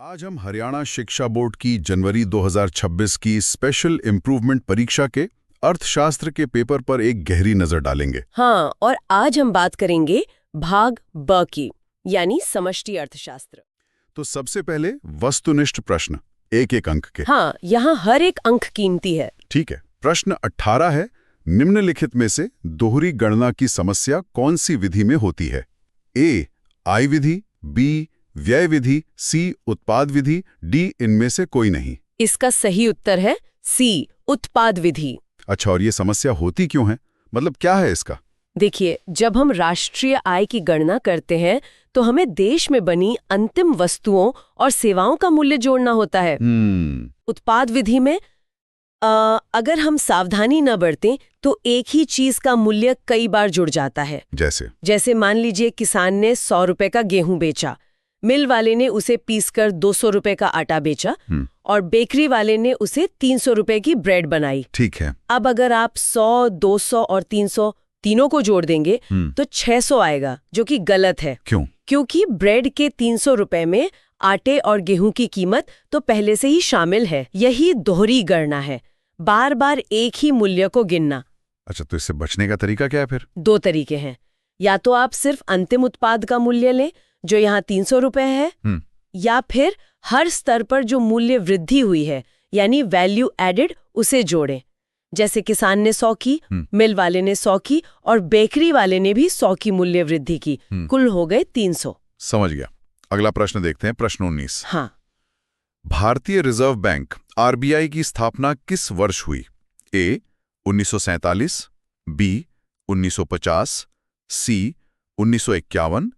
आज हम हरियाणा शिक्षा बोर्ड की जनवरी 2026 की स्पेशल इम्प्रूवमेंट परीक्षा के अर्थशास्त्र के पेपर पर एक गहरी नजर डालेंगे। हाँ, और आज हम बात करेंगे भाग ब की, यानी समष्टि अर्थशास्त्र। तो सबसे पहले वस्तुनिष्ठ प्रश्न, एक एक अंक के। हाँ, यहाँ हर एक अंक कीमती है। ठीक है। प्रश्न 18 है, निम्नलिखित में से दोहरी गणना की समस्या कौन सी विधि में होती है? ए आय विधि, बी व्यय विधि, सी उत्पाद विधि, डी इनमें से कोई नहीं। इसका सही उत्तर है सी उत्पाद विधि। अच्छा, और ये समस्या होती क्यों है? मतलब क्या है इसका? देखिए, जब हम राष्ट्रीय आय की गणना करते हैं तो हमें देश में बनी अंतिम वस्तुओं और सेवाओं का मूल्य जोड़ना होता है। उत्पाद विधि में अगर हम सावधानी न बरतें तो एक ही चीज का मूल्य कई बार जुड़ जाता है। जैसे मान लीजिए किसान ने 100 रुपए का गेहूं बेचा, मिल वाले ने उसे पीसकर 200 रुपए का आटा बेचा और बेकरी वाले ने उसे 300 रुपए की ब्रेड बनाई। ठीक है। अब अगर आप 100, 200 और 300 तीनों को जोड़ देंगे तो 600 आएगा, जो कि गलत है। क्यों? क्योंकि ब्रेड के 300 रुपए में आटे और गेहूं की कीमत तो पहले से ही शामिल है। यही दोहरी गणना है, बार बार एक ही मूल्य को गिनना। अच्छा, तो इससे बचने का तरीका क्या है फिर? 2 तरीके हैं। या तो आप सिर्फ अंतिम उत्पाद का मूल्य लें, जो यहाँ 300 रुपए है, या फिर हर स्तर पर जो मूल्य वृद्धि हुई है, यानी वैल्यू एडेड, उसे जोड़ें। जैसे किसान ने 100 की, मिल वाले ने 100 की और बेकरी वाले ने भी 100 की मूल्य वृद्धि की, कुल हो गए 300। समझ गया। अगला प्रश्न देखते हैं, प्रश्न 19। हाँ, भारतीय रिजर्व बैंक आरबीआई की स्थापना किस वर्ष हुई? ए 1947, बी 1950, सी 1951,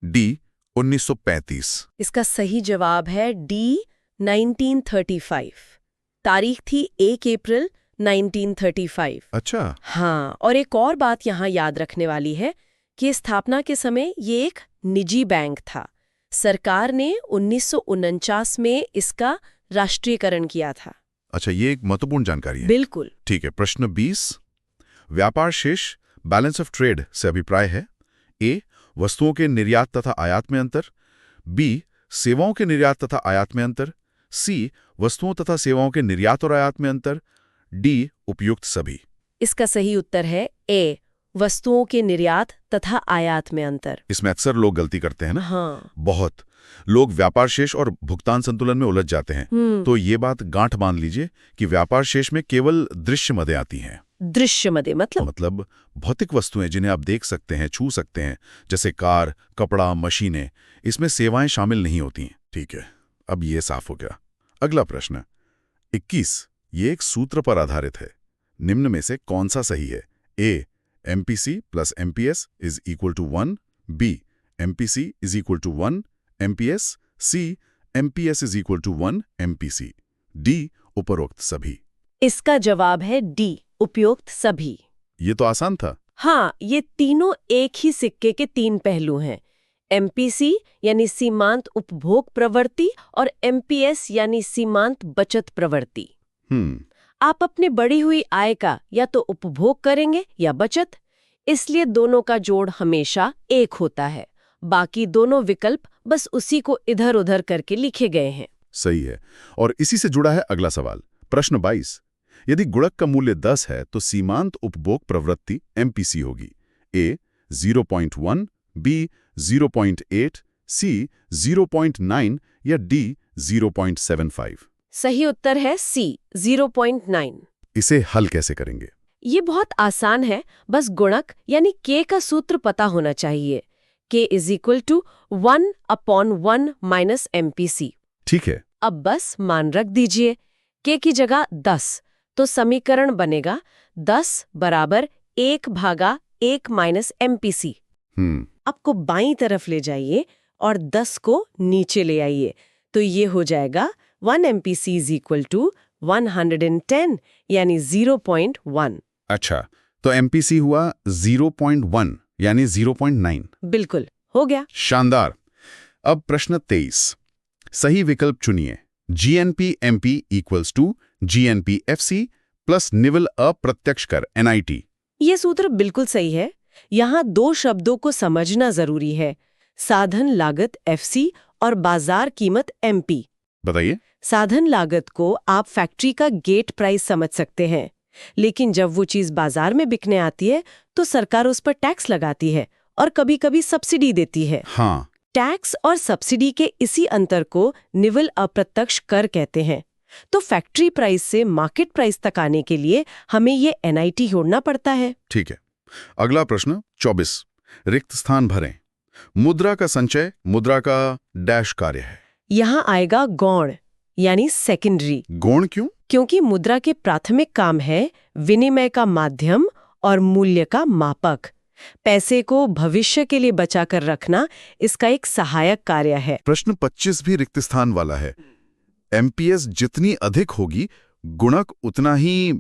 डी 1935। इसका सही जवाब है डी 1935। तारीख थी 1 अप्रैल 1935। अच्छा। हाँ, और एक और बात यहाँ याद रखने वाली है कि स्थापना के समय ये एक निजी बैंक था। सरकार ने 1949 में इसका राष्ट्रीयकरण किया था। अच्छा, ये एक महत्वपूर्ण जानकारी है। बिल्कुल। ठीक है। प्रश्न 20, व्यापार शेष बैलेंस ऑफ ट्रेड से अभिप्राय है? ए वस्तुओं के निर्यात तथा आयात में अंतर, बी सेवाओं के निर्यात तथा आयात में अंतर, सी वस्तुओं तथा सेवाओं के निर्यात और आयात में अंतर, डी उपयुक्त सभी। इसका सही उत्तर है ए वस्तुओं के निर्यात तथा आयात में अंतर। इसमें अक्सर लोग गलती करते हैं ना? हाँ, बहुत लोग व्यापार शेष और भुगतान संतुलन में उलझ जाते हैं। तो ये बात गांठ बांध लीजिए कि व्यापार शेष में केवल दृश्य मदें आती हैं। दृश्य मदें मतलब भौतिक वस्तुएं जिन्हें आप देख सकते हैं, छू सकते हैं, जैसे कार, कपड़ा, मशीनें। इसमें सेवाएं शामिल नहीं होती हैं। ठीक है, अब ये साफ हो गया। अगला प्रश्न 21, ये एक सूत्र पर आधारित है। निम्न में से कौन सा सही है? A MPC plus MPS is equal to 1, B MPC is equal to 1 MPS, C MPS is equal to 1 MPC, D उपरोक्त सभी। इसका जवाब है डी उपयुक्त सभी। ये तो आसान था। हाँ, ये तीनों एक ही सिक्के के 3 पहलू हैं। MPC यानी सीमांत उपभोग प्रवृत्ति और MPS यानी सीमांत बचत प्रवृत्ति। आप अपनी बढ़ी हुई आय का या तो उपभोग करेंगे या बचत, इसलिए दोनों का जोड़ हमेशा 1 होता है। बाकी दोनों विकल्प बस उसी को इधर उधर करके लिखे गए हैं। सही है। और इसी से जुड़ा है अगला सवाल, प्रश्न 22। यदि गुणक का मूल्य 10 है तो सीमांत उपभोग प्रवृत्ति MPC होगी। ए 0.1, बी 0.8, सी 0.9 या डी 0.75। सही उत्तर है सी 0.9। इसे हल कैसे करेंगे? ये बहुत आसान है, बस गुणक यानी k का सूत्र पता होना चाहिए। k is equal to 1/1 minus MPC। ठीक है। अब बस मान रख दीजिए, k की जगह 10, तो समीकरण बनेगा 10 बराबर 1/1 माइनस MPC। आपको बाईं तरफ ले जाइए और 10 को नीचे ले आइए, तो ये हो जाएगा 1 MPC इज इक्वल टू 110 यानी 0.1। अच्छा, तो MPC हुआ 0.1 यानी 0.9। बिल्कुल, हो गया। शानदार। अब प्रश्न 23, सही विकल्प चुनिए। GNP MP equals to GNP FC plus निवल अप्रत्यक्ष कर NIT। ये सूत्र बिल्कुल सही है। यहाँ 2 शब्दों को समझना जरूरी है, साधन लागत FC और बाजार कीमत MP। बताइए। साधन लागत को आप फैक्ट्री का गेट प्राइस समझ सकते हैं, लेकिन जब वो चीज बाजार में बिकने आती है तो सरकार उस पर टैक्स लगाती है और कभी-कभी सब्सिडी देती है। हाँ। टैक्स और सब्सिडी के इसी अंतर को निव्वल अप्रत्यक्ष कर कहते हैं। तो फैक्ट्री प्राइस से मार्केट प्राइस तक आने के लिए हमें ये NIT जोड़ना पड़ता है। ठीक है। अगला प्रश्न 24। रिक्त स्थान भरें। मुद्रा का संचय मुद्रा का डैश कार्य है। यहाँ आएगा गौण यानी सेकेंडरी। गौण क्यों? क्योंकि मुद्रा के प्राथमिक काम है विनिमय का माध्यम और मूल्य का मापक। पैसे को भविष्य के लिए बचाकर रखना इसका एक सहायक कार्य है। प्रश्न 25 भी रिक्त स्थान वाला है। MPS जितनी अधिक होगी गुणक उतना ही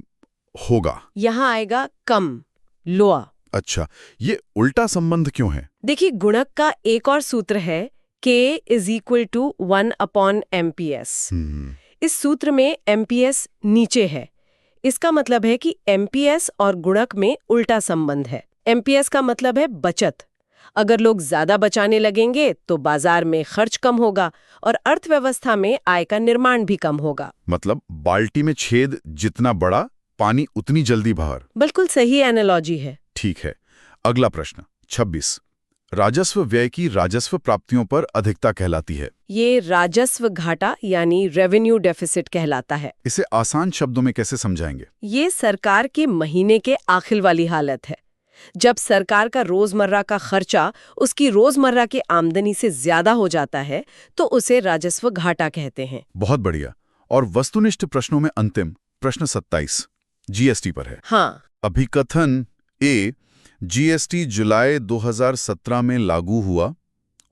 होगा। यहाँ आएगा कम, लोअर। अच्छा, ये उल्टा संबंध क्यों है? देखिए, गुणक का एक और सूत्र है K = 1/MPS। इस सूत्र में MPS नीचे है। इसका मतलब है कि MPS और गुणक में उल्टा संबंध है। MPS का मतलब है बचत। अगर लोग ज्यादा बचाने लगेंगे तो बाजार में खर्च कम होगा और अर्थव्यवस्था में आय का निर्माण भी कम होगा। मतलब बाल्टी में छेद जितना बड़ा, पानी उतनी जल्दी बाहर। बिल्कुल सही एनालॉजी है। ठीक है। अगला प्रश्न 26। राजस्व व्यय की राजस्व प्राप्तियों पर अधिकता कहलाती है। ये राजस्व घाटा यानी रेवेन्यू डेफिसिट कहलाता है। इसे आसान शब्दों में कैसे समझाएंगे? ये सरकार के महीने के आखिर वाली हालत है। जब सरकार का रोजमर्रा का खर्चा उसकी रोजमर्रा की आमदनी से ज्यादा हो जाता है तो उसे राजस्व घाटा कहते हैं। बहुत बढ़िया। और वस्तुनिष्ठ प्रश्नों में अंतिम प्रश्न 27 GST पर है। हाँ। अभिकथन A, GST जुलाई 2017 में लागू हुआ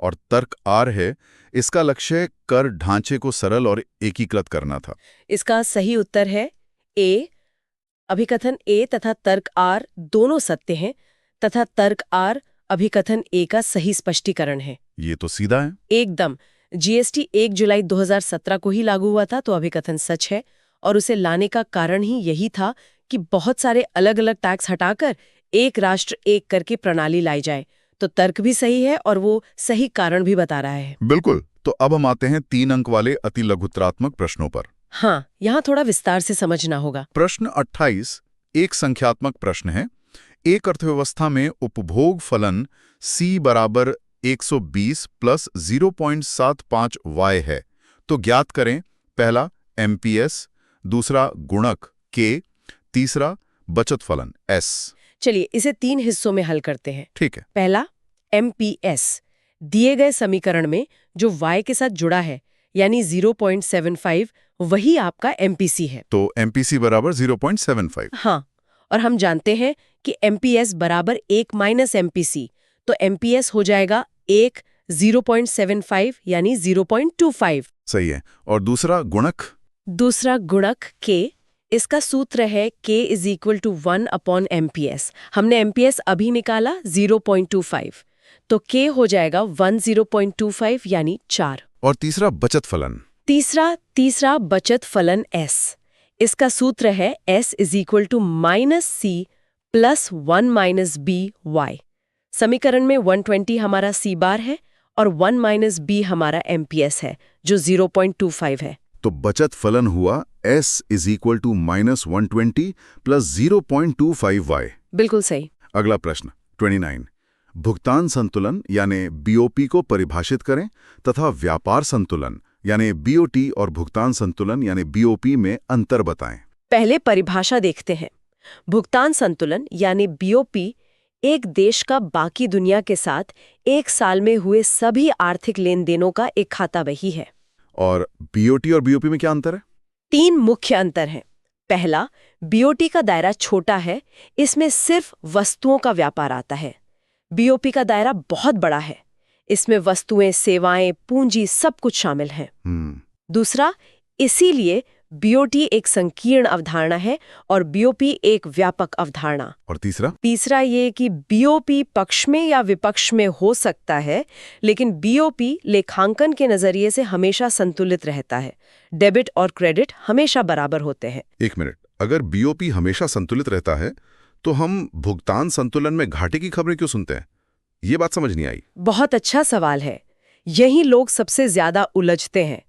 और तर्क R है इसका लक्ष्य कर ढांचे को सरल और एकीकृत करना था। इसका सही उत्तर है A। अभिकथन A तथा तर्क R दोनों सत्य हैं तथा तर्क R अभिकथन A का सही स्पष्टीकरण है। ये तो सीधा है। एकदम। GST 1 जुलाई 2017 को ही लागू हुआ था तो अभिकथन सच है और उसे लाने का कारण ही यही था कि बहुत सारे अलग अलग टैक्स हटाकर एक राष्ट्र एक कर की प्रणाली लाई जाए। तो तर्क भी सही है और वो सही कारण भी बता रहा है। बिल्कुल। तो अब हम आते हैं 3 अंक वाले अति लघुत्रात्मक प्रश्नों पर। हाँ, यहाँ थोड़ा विस्तार से समझना होगा। प्रश्न 28 एक संख्यात्मक प्रश्न है। एक अर्थव्यवस्था में उपभोग फलन C = 120 + 0.75 Y है। तो ज्ञात करें पहला MPS, दूसरा गुणक K, तीसरा बचत फलन S। चलिए इसे 3 हिस्सों में हल करते हैं। ठीक है। पहला MPS दिए गए समीकरण में जो Y के साथ जुड़ा है यानी 0.75 वही आपका MPC है। तो MPC = 0.75। हाँ, और हम जानते हैं कि MPS = 1 - MPC, तो MPS हो जाएगा 1 0.75 यानी 0.25। सही है। और दूसरा गुणक? दूसरा गुणक K, इसका सूत्र है K = 1/MPS। हमने MPS अभी निकाला 0.25, तो K हो जाएगा 10.25 यानी 4। और तीसरा बचत फलन? तीसरा बचत फलन S, इसका सूत्र है S = -C + 1 - BY। समीकरण में 120 हमारा C बार है और 1 - B हमारा MPS है जो 0.25 है। तो बचत फलन हुआ S = -120 + 0.25Y। बिल्कुल सही। अगला प्रश्न 29। भुगतान संतुलन यानी BOP को परिभाषित करें तथा व्यापार संतुलन यानी BOT और भुगतान संतुलन यानी BOP में अंतर बताएं। पहले परिभाषा देखते हैं। भुगतान संतुलन यानी BOP एक देश का बाकी दुनिया के साथ एक साल में हुए सभी आर्थिक लेन देनों का एक खाता बही है। और BOT और BOP में क्या अंतर है? 3 मुख्य अंतर हैं। पहला, BOT का दायरा छोटा है, इसमें सिर्फ वस्तुओं का व्यापार आता है। BOP का दायरा बहुत बड़ा है, इसमें वस्तुएं, सेवाएं, पूंजी सब कुछ शामिल है। दूसरा, इसीलिए BOT एक संकीर्ण अवधारणा है और BOP एक व्यापक अवधारणा। और तीसरा ये कि BOP पक्ष में या विपक्ष में हो सकता है, लेकिन BOP लेखांकन के नजरिए से हमेशा संतुलित रहता है। डेबिट और क्रेडिट हमेशा बराबर होते हैं। 1 मिनट, अगर BOP हमेशा संतुलित रहता है तो हम भुगतान संतुलन में घाटे की खबरें क्यों सुनते हैं? ये बात समझ नहीं आई। बहुत अच्छा सवाल है। यही लोग सबसे ज्यादा उलझते हैं।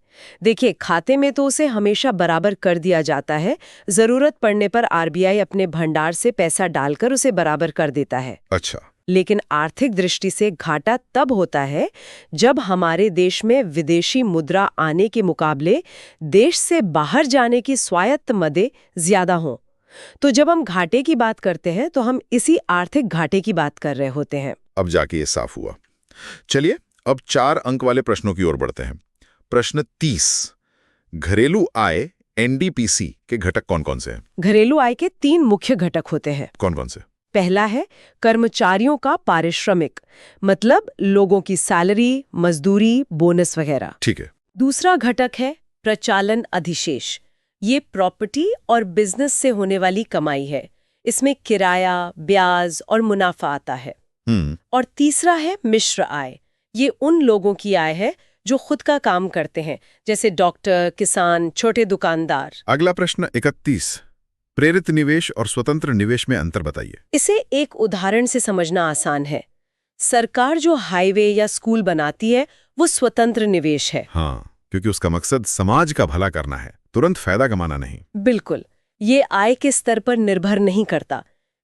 देखिए, खाते में तो उसे हमेशा बराबर कर दिया जाता है, जरूरत पड़ने पर आरबीआई अपने भंडार से पैसा डालकर उसे बराबर कर देता है। अच्छा। लेकिन आर्थिक दृष्टि से घाटा तब होता है जब हमारे देश में विदेशी मुद्रा आने के मुकाबले देश से बाहर जाने की स्वायत्त मदें ज्यादा हों। तो जब हम घाटे की बात करते हैं तो हम इसी आर्थिक घाटे की बात कर रहे होते हैं। अब जाके ये साफ हुआ। चलिए अब 4 अंक वाले प्रश्नों की ओर बढ़ते हैं। प्रश्न 30, घरेलू आय एनडीपीसी के घटक कौन कौन से हैं? घरेलू आय के 3 मुख्य घटक होते हैं। कौन कौन से? पहला है कर्मचारियों का पारिश्रमिक, मतलब लोगों की सैलरी, मजदूरी, बोनस वगैरह। ठीक है। दूसरा घटक है प्रचालन अधिशेष। ये प्रॉपर्टी और बिजनेस से होने वाली कमाई है। इसमें किराया, ब्याज और मुनाफा आता है। और तीसरा है मिश्र आय। ये उन लोगों की आय है जो खुद का काम करते हैं, जैसे डॉक्टर, किसान, छोटे दुकानदार। अगला प्रश्न 31, प्रेरित निवेश और स्वतंत्र निवेश में अंतर बताइए। इसे एक उदाहरण से समझना आसान है। सरकार जो हाईवे या स्कूल बनाती है वो स्वतंत्र निवेश है। हाँ, क्योंकि उसका मकसद समाज का भला करना है, तुरंत फायदा कमाना नहीं। बिल्कुल, ये आय के स्तर पर निर्भर नहीं करता।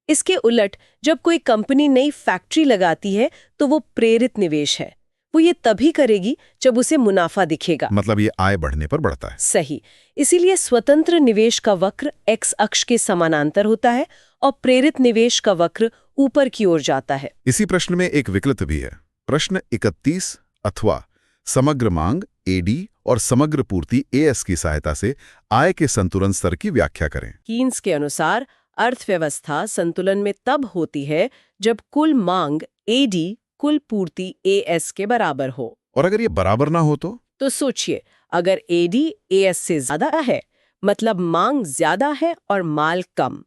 इसके उलट जब कोई कंपनी नई फैक्ट्री लगाती है तो वो प्रेरित निवेश है। वो ये तभी करेगी जब उसे मुनाफा दिखेगा। मतलब ये आय बढ़ने पर बढ़ता है। सही। इसीलिए स्वतंत्र निवेश का वक्र एक्स अक्ष के समानांतर होता है और प्रेरित निवेश का वक्र ऊपर की ओर जाता है। इसी प्रश्न में एक विकल्प भी है। प्रश्न 31, अथवा समग्र मांग एडी और समग्र पूर्ति एएस की सहायता से आय के संतुलन स्तर की व्याख्या करें। कीन्स के अनुसार अर्थव्यवस्था संतुलन में तब होती है जब कुल मांग एडी कुल पूर्ति एएस के बराबर हो। और अगर ये बराबर ना हो तो सोचिए, अगर एडी एएस से ज्यादा है, मतलब मांग ज्यादा है और माल कम,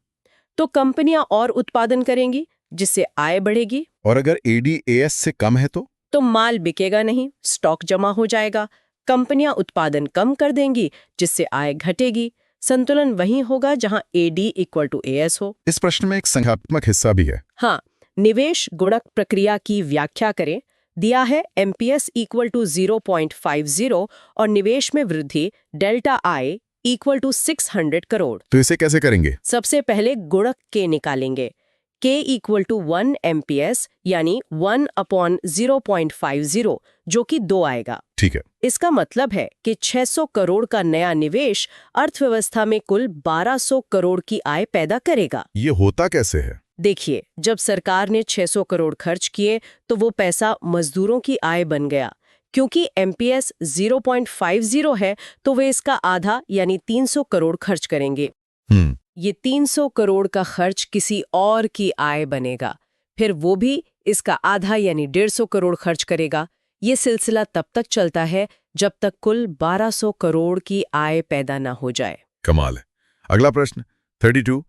तो कंपनियां और उत्पादन करेंगी जिससे आय बढ़ेगी। और अगर एडी एएस से कम है तो माल बिकेगा नहीं, स्टॉक जमा हो जाएगा। कंपनियां उत्पादन कम कर देंगी जिससे आय घटेगी। संतुलन वही होगा जहां एडी इक्वल टू एएस हो। इस प्रश्न में एक संख्यात्मक हिस्सा भी है। हाँ, निवेश गुणक प्रक्रिया की व्याख्या करें। दिया है एमपीएस इक्वल टू 0.50 और निवेश में वृद्धि delta I equal to 600 crore. तो इसे कैसे करेंगे? सबसे पहले गुणक के निकालेंगे। K इक्वल टू 1 MPS यानी 1/0.50 जो कि 2 आएगा। ठीक है। इसका मतलब है कि 600 करोड़ का नया निवेश अर्थव्यवस्था में कुल 1200 करोड़ की आय पैदा करेगा। ये होता कैसे है? देखिए, जब सरकार ने 600 करोड़ खर्च किए तो वो पैसा मजदूरों की आय बन गया। क्योंकि एमपीएस 0.50 है तो वे इसका आधा यानी 300 करोड़ खर्च करेंगे। ये 300 करोड़ का खर्च किसी और की आय बनेगा, फिर वो भी इसका आधा यानी 150 करोड़ खर्च करेगा। ये सिलसिला तब तक चलता है जब तक कुल 1200 करोड़ की आय पैदा ना हो जाए। कमाल है। अगला प्रश्न 32,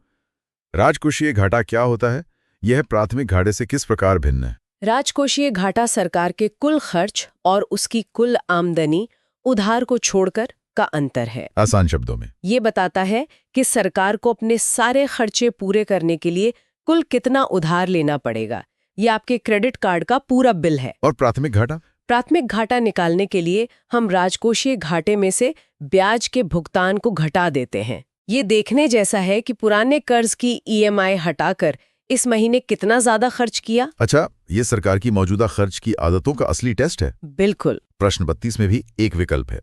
राजकोषीय घाटा क्या होता है? यह प्राथमिक घाटे से किस प्रकार भिन्न है? राजकोषीय घाटा सरकार के कुल खर्च और उसकी कुल आमदनी उधार को छोड़कर का अंतर है। आसान शब्दों में ये बताता है कि सरकार को अपने सारे खर्चे पूरे करने के लिए कुल कितना उधार लेना पड़ेगा। ये आपके क्रेडिट कार्ड का पूरा बिल है। और प्राथमिक घाटा? प्राथमिक घाटा निकालने के लिए हम राजकोषीय घाटे में से ब्याज के भुगतान को घटा देते हैं। ये देखने जैसा है कि पुराने कर्ज की ईएमआई हटाकर इस महीने कितना ज्यादा खर्च किया। अच्छा, ये सरकार की मौजूदा खर्च की आदतों का असली टेस्ट है। बिल्कुल। प्रश्न 32 में भी एक विकल्प है,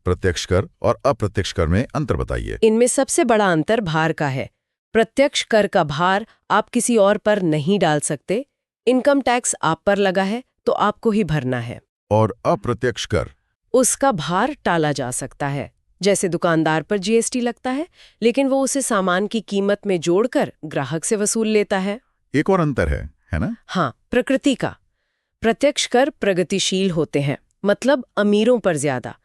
प्रत्यक्ष कर और अप्रत्यक्ष कर में अंतर बताइए। इनमें सबसे बड़ा अंतर भार का है। प्रत्यक्ष कर का भार आप किसी और पर नहीं डाल सकते। इनकम टैक्स आप पर लगा है तो आपको ही भरना है। और अप्रत्यक्ष कर? उसका भार टाला जा सकता है। जैसे दुकानदार पर जीएसटी लगता है, लेकिन वो उसे सामान की कीमत में जोड़कर ग्राहक से वसूल लेता है। एक और अंतर है ना? हाँ, प्रकृति का। प्रत्यक्ष कर प्रगतिशील होते हैं, मतलब अमीरों पर ज्यादा,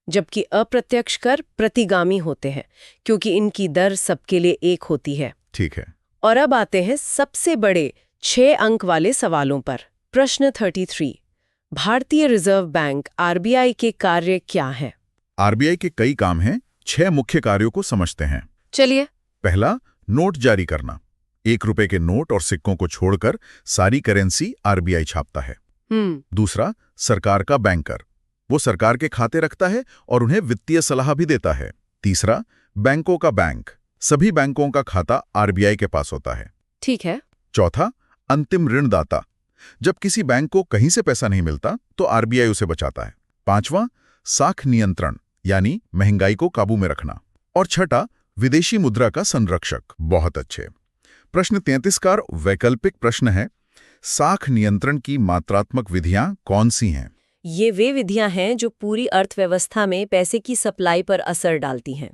जबकि अप्रत्यक्ष कर प्रतिगामी होते हैं क्योंकि इनकी दर सबके लिए एक होती है। ठीक है। और अब आते हैं सबसे बड़े 6 अंक वाले सवालों पर। प्रश्न 33, भारतीय रिजर्व बैंक आरबीआई के कार्य क्या हैं? आरबीआई के कई काम हैं, 6 मुख्य कार्यों को समझते हैं। चलिए। पहला, नोट जारी करना। 1 रुपए के नोट और सिक्कों को छोड़कर सारी करेंसी आरबीआई छापता है। दूसरा, सरकार का बैंकर। वो सरकार के खाते रखता है और उन्हें वित्तीय सलाह भी देता है। तीसरा, बैंकों का बैंक। सभी बैंकों का खाता आरबीआई के पास होता है। ठीक है। चौथा, अंतिम ऋणदाता। जब किसी बैंक को कहीं से पैसा नहीं मिलता तो आरबीआई उसे बचाता है। पांचवां, साख नियंत्रण, यानी महंगाई को काबू में रखना। और छठा, विदेशी मुद्रा का संरक्षक। बहुत अच्छे। प्रश्न 33 का वैकल्पिक प्रश्न है, साख नियंत्रण की मात्रात्मक विधियां कौन सी हैं? ये वे विधियां हैं जो पूरी अर्थव्यवस्था में पैसे की सप्लाई पर असर डालती हैं।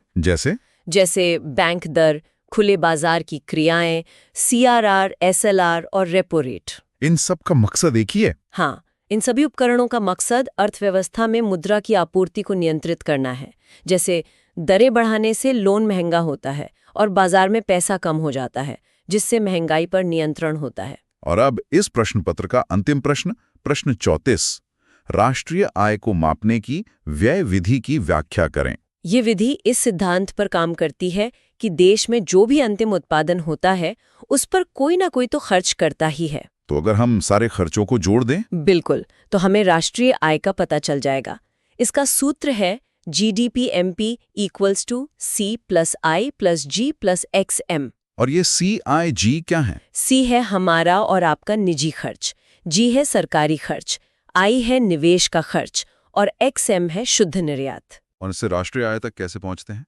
जैसे बैंक दर, खुले बाजार की क्रियाएं, सीआरआर, एसएलआर और रेपो रेट। इन सब का मकसद एक ही है? हाँ, इन सभी उपकरणों का मकसद अर्थव्यवस्था में मुद्रा की आपूर्ति को नियंत्रित करना है। जैसे दरें बढ़ाने से लोन महंगा होता है और बाजार में पैसा कम हो जाता है, जिससे महंगाई पर नियंत्रण होता है। और अब इस प्रश्न पत्र का अंतिम प्रश्न, प्रश्न 34, राष्ट्रीय आय को मापने की व्यय विधि की व्याख्या करें। ये विधि इस सिद्धांत पर काम करती है कि देश में जो भी अंतिम उत्पादन होता है उस पर कोई ना कोई तो खर्च करता ही है। तो अगर हम सारे खर्चों को जोड़ दें? बिल्कुल, तो हमें राष्ट्रीय आय का पता चल जाएगा। इसका सूत्र है GDP-MP = C+I+G+XM। और ये CIG क्या है? C है हमारा और आपका निजी खर्च, G है सरकारी खर्च, I है निवेश का खर्च और XM है शुद्ध निर्यात। और इससे राष्ट्रीय आय तक कैसे पहुंचते हैं?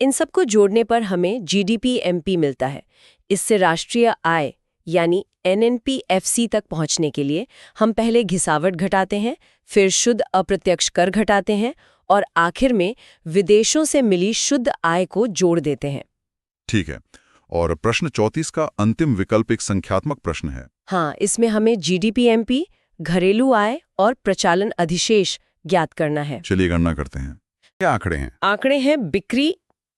इन सबको जोड़ने पर हमें GDP-MP मिलता है। इससे राष्ट्रीय आय यानी NNP-FC तक पहुंचने के लिए हम पहले घिसावट घटाते हैं, फिर शुद्ध अप्रत्यक्ष कर घटाते हैं और आखिर में विदेशों से मिली शुद्ध आय को जोड़ देते हैं। ठीक है। और प्रश्न 34 का अंतिम विकल्प एक संख्यात्मक प्रश्न है। हाँ, इसमें हमें GDP-MP, घरेलू आय और प्रचालन अधिशेष ज्ञात करना है। चलिए गणना करते हैं। क्या आंकड़े हैं? आंकड़े हैं बिक्री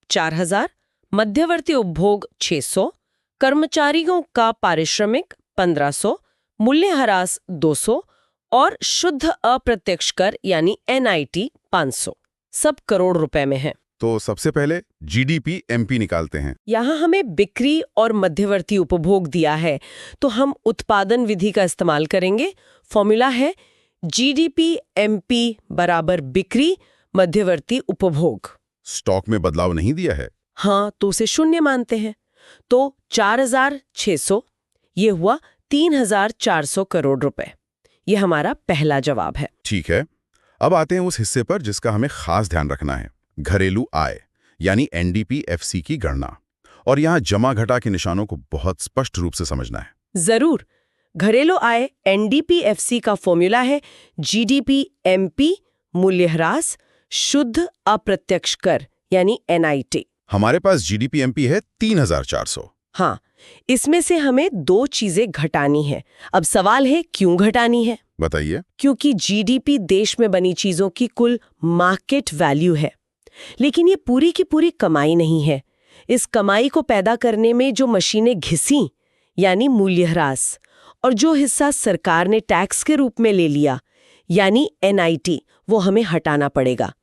4000, मध्यवर्ती उपभोग 600, कर्मचारियों का पारिश्रमिक 1500, मूल्यह्रास 200 और शुद्ध अप्रत्यक्ष कर यानी NIT 500। सब करोड़ रुपए में है। तो सबसे पहले GDP-MP निकालते हैं। यहाँ हमें बिक्री और मध्यवर्ती उपभोग दिया है, तो हम उत्पादन विधि का इस्तेमाल करेंगे। फॉर्मूला है GDP-MP = बिक्री मध्यवर्ती उपभोग। स्टॉक में बदलाव नहीं दिया है? हाँ, तो उसे शून्य मानते हैं। तो 4600, ये हुआ 3400 करोड़ रुपए। ये हमारा पहला जवाब है। ठीक है। अब आते हैं उस हिस्से पर जिसका हमें खास ध्यान रखना है, घरेलू आय यानी NDP-FC की गणना। और यहाँ जमा घटा के निशानों को बहुत स्पष्ट रूप से समझना है। जरूर। घरेलू आय NDP-FC का फॉर्मूला है GDP-MP मूल्यह्रास शुद्ध अप्रत्यक्ष कर यानी NIT। हमारे पास GDP-MP है 3400। हाँ, इसमें से हमें 2 चीजें घटानी है। अब सवाल है क्यों घटानी है? बताइए। क्योंकि GDP देश में बनी चीजों की कुल मार्केट वैल्यू है, लेकिन ये पूरी की पूरी कमाई नहीं है। इस कमाई को पैदा करने में जो मशीनें घिसी यानी मूल्यह्रास, और जो हिस्सा सरकार ने टैक्स के रूप में ले लिया यानी NIT, वो हमें हटाना पड़ेगा।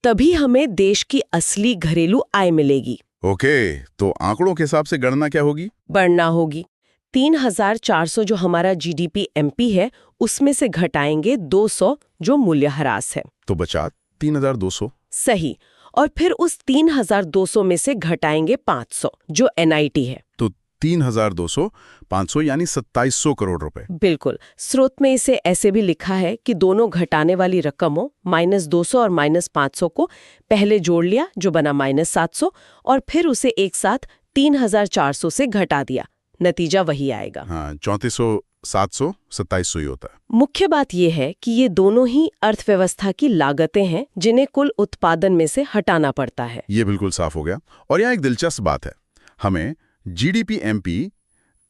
तभी हमें देश की असली घरेलू आय मिलेगी। ओके, तो आंकड़ों के हिसाब से गणना क्या होगी? बढ़ना होगी। 3400 जो हमारा GDP-MP है, उसमें से घटाएंगे 200 जो मूल्यह्रास है। तो बचा 3200। सही। और फिर उस 3200 में से घटाएंगे 500 जो NIT है। तो 3200, 500 यानी 2700 करोड़ रुपए। बिल्कुल। स्रोत में इसे ऐसे भी लिखा है कि दोनों घटाने वाली रकमों -200 और -500 को पहले जोड़ लिया जो बना -700 और फिर उसे एक साथ 3400 से घटा दिया। नतीजा वही आएगा। हाँ, 3400, 700, 2700 ही होता है। मुख्य बात यह है कि ये दोनों ही अर्थव्यवस्था की लागतें हैं जिन्हें कुल उत्पादन में से हटाना पड़ता है। ये बिल्कुल साफ हो गया। और यहाँ एक दिलचस्प बात है, हमें GDP-MP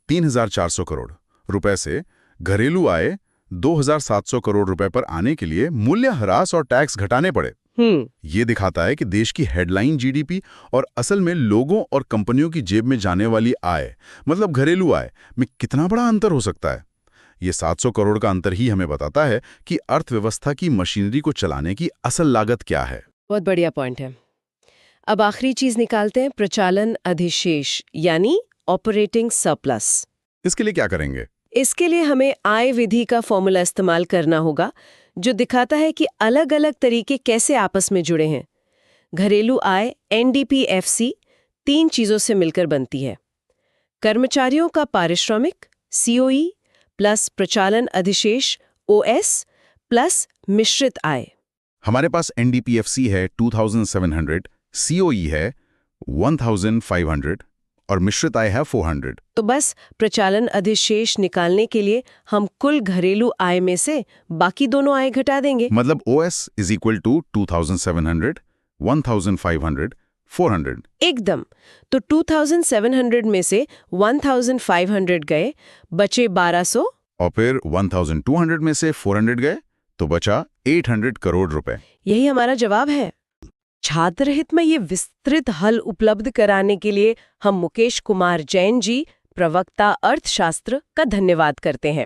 3400 करोड़ रुपए से घरेलू आय 2700 करोड़ रुपए पर आने के लिए मूल्यह्रास और टैक्स घटाने पड़े। ये दिखाता है कि देश की हेडलाइन GDP और असल में लोगों और कंपनियों की जेब में जाने वाली आय, मतलब घरेलू आय, में कितना बड़ा अंतर हो सकता है। ये 700 करोड़ का अंतर ही हमें बताता है कि अर्थव्यवस्था की मशीनरी को चलाने की असल लागत क्या है। बहुत बढ़िया पॉइंट है। अब आखिरी चीज निकालते हैं, प्रचालन अधिशेष यानी ऑपरेटिंग सरप्लस। इसके लिए क्या करेंगे? इसके लिए हमें आय विधि का फॉर्मूला इस्तेमाल करना होगा, जो दिखाता है कि अलग-अलग तरीके कैसे आपस में जुड़े हैं। घरेलू आय NDPFC 3 चीजों से मिलकर बनती है। कर्मचारियों का पारिश्रमिक COE प्लस प्रचालन अधिशेष OS प्लस मिश्रित आय। हमारे पास NDPFC है 2700, COE है 1500 और मिश्रित आय है 400। तो बस प्रचालन अधिशेष निकालने के लिए हम कुल घरेलू आय में से बाकी दोनों आय घटा देंगे। मतलब OS is equal to 2700, 1500, 400। एकदम। तो 2700 में से 1500 गए, बचे 1200। और फिर 1200 में से 400 गए तो बचा 800 करोड़ रुपए। यही हमारा जवाब है। छात्र हित में ये विस्तृत हल उपलब्ध कराने के लिए हम मुकेश कुमार जैन जी, प्रवक्ता अर्थशास्त्र, का धन्यवाद करते हैं।